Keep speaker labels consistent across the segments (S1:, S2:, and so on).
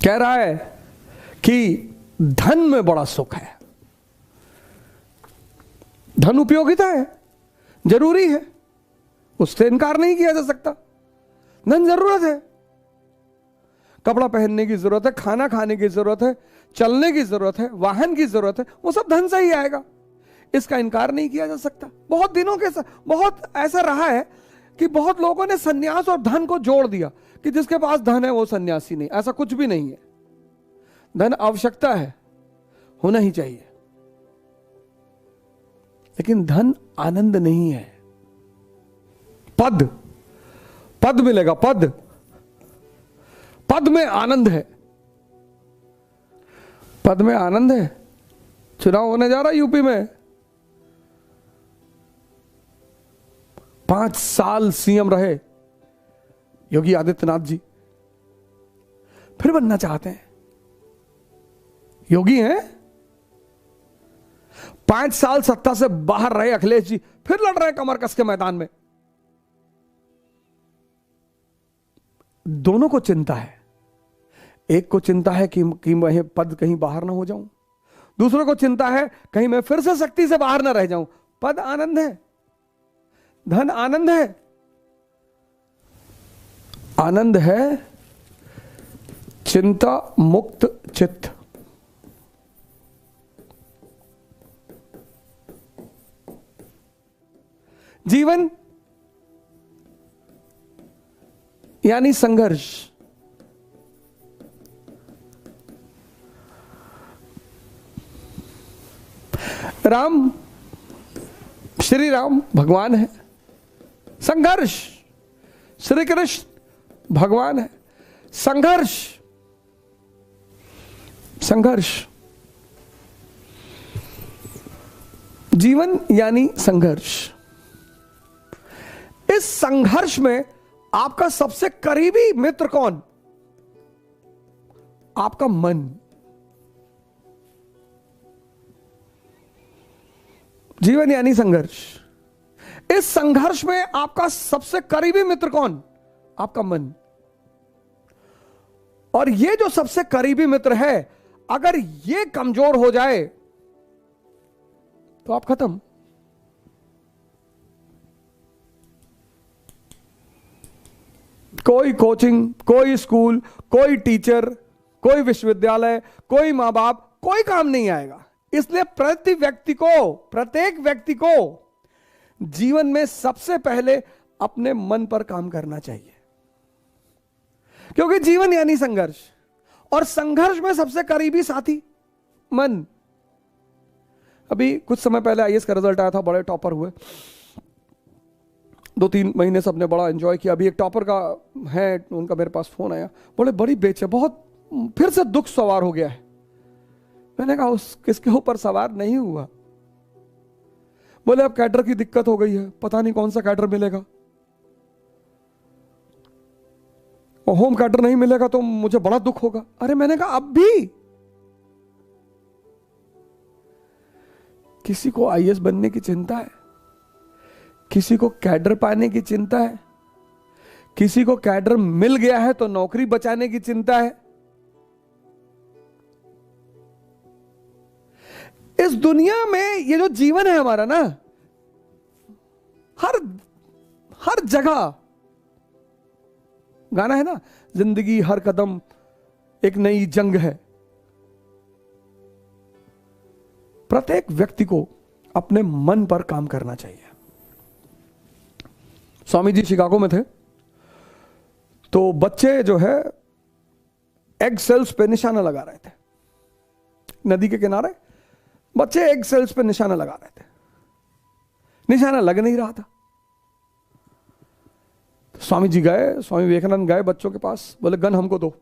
S1: कह रहा है कि धन में बड़ा सुख है। धन उपयोगिता है, जरूरी है, उससे इनकार नहीं किया जा सकता। धन जरूरत है, कपड़ा पहनने की जरूरत है, खाना खाने की जरूरत है, चलने की जरूरत है, वाहन की जरूरत है, वो सब धन से ही आएगा, इसका इनकार नहीं किया जा सकता। बहुत दिनों के बहुत ऐसा रहा है कि बहुत लोगों ने सन्यास और धन को जोड़ दिया कि जिसके पास धन है वो सन्यासी नहीं। ऐसा कुछ भी नहीं है। धन आवश्यकता है, होना ही चाहिए, लेकिन धन आनंद नहीं है। पद मिलेगा, पद में आनंद है, पद में आनंद है। चुनाव होने जा रहा है यूपी में, 5 साल सीएम रहे योगी आदित्यनाथ जी, फिर बनना चाहते हैं। योगी हैं, 5 साल सत्ता से बाहर रहे अखिलेश जी, फिर लड़ रहे कमर कस के मैदान में। दोनों को चिंता है। एक को चिंता है कि मैं पद कहीं बाहर ना हो जाऊं, दूसरों को चिंता है कहीं मैं फिर से शक्ति से बाहर ना रह जाऊं। पद आनंद है, धन आनंद है, आनंद है चिंता मुक्त चित्त। जीवन यानी संघर्ष। राम, श्री राम भगवान है, संघर्ष। श्री कृष्ण भगवान है, संघर्ष। जीवन यानी संघर्ष। इस संघर्ष में आपका सबसे करीबी मित्र कौन? आपका मन। जीवन यानी संघर्ष। इस संघर्ष में आपका सबसे करीबी मित्र कौन? आपका मन। और ये जो सबसे करीबी मित्र है, अगर ये कमजोर हो जाए तो आप खत्म। कोई कोचिंग, कोई स्कूल, कोई टीचर, कोई विश्वविद्यालय, कोई मां बाप, कोई काम नहीं आएगा। इसलिए प्रत्येक व्यक्ति को जीवन में सबसे पहले अपने मन पर काम करना चाहिए, क्योंकि जीवन यानी संघर्ष, और संघर्ष में सबसे करीबी साथी मन। अभी कुछ समय पहले आईएएस का रिजल्ट आया था, बड़े टॉपर हुए। 2-3 महीने से सबने बड़ा एंजॉय किया। अभी एक टॉपर का है, उनका मेरे पास फोन आया, बोले बड़ी बेचैन, बहुत फिर से दुख सवार हो गया है। मैंने कहा उस किसके ऊपर सवार नहीं हुआ? बोले अब कैडर की दिक्कत हो गई है, पता नहीं कौन सा कैडर मिलेगा, और होम कैडर नहीं मिलेगा तो मुझे बड़ा दुख होगा। अरे मैंने कहा अब भी किसी को आईएएस बनने की चिंता है, किसी को कैडर पाने की चिंता है, किसी को कैडर मिल गया है तो नौकरी बचाने की चिंता है। इस दुनिया में ये जो जीवन है हमारा ना, हर जगह गाना है ना, जिंदगी हर कदम एक नई जंग है। प्रत्येक व्यक्ति को अपने मन पर काम करना चाहिए। स्वामी जी शिकागो में थे, तो बच्चे जो है एग सेल्स पे निशाना लगा रहे थे। नदी के किनारे बच्चे एग सेल्स पे निशाना लगा रहे थे, निशाना लग नहीं रहा था। तो स्वामी जी गए, स्वामी विवेकानंद गए बच्चों के पास, बोले गन हमको दो,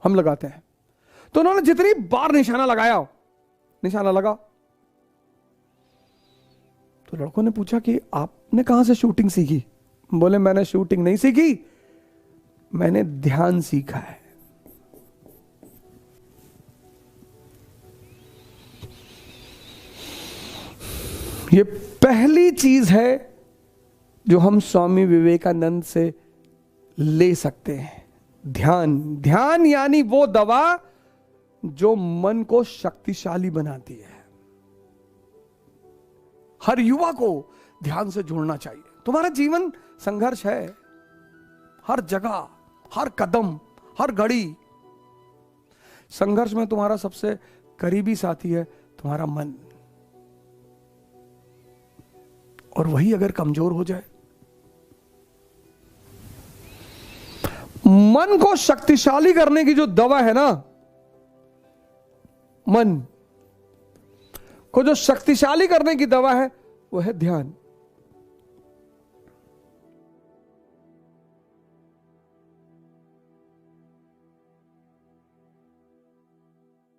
S1: हम लगाते हैं। तो उन्होंने जितनी बार निशाना लगाया, निशाना लगा। तो लड़कों ने पूछा कि आपने कहां से शूटिंग सीखी? बोले मैंने शूटिंग नहीं सीखी, मैंने ध्यान सीखा है। ये पहली चीज है जो हम स्वामी विवेकानंद से ले सकते हैं, ध्यान, ध्यान यानी वो दवा जो मन को शक्तिशाली बनाती है। हर युवा को ध्यान से जुड़ना चाहिए। तुम्हारा जीवन संघर्ष है, हर जगह, हर कदम, हर घड़ी। संघर्ष में तुम्हारा सबसे करीबी साथी है तुम्हारा मन, और वही अगर कमजोर हो जाए, मन को शक्तिशाली करने की जो दवा है ना, मन को जो शक्तिशाली करने की दवा है वो है ध्यान।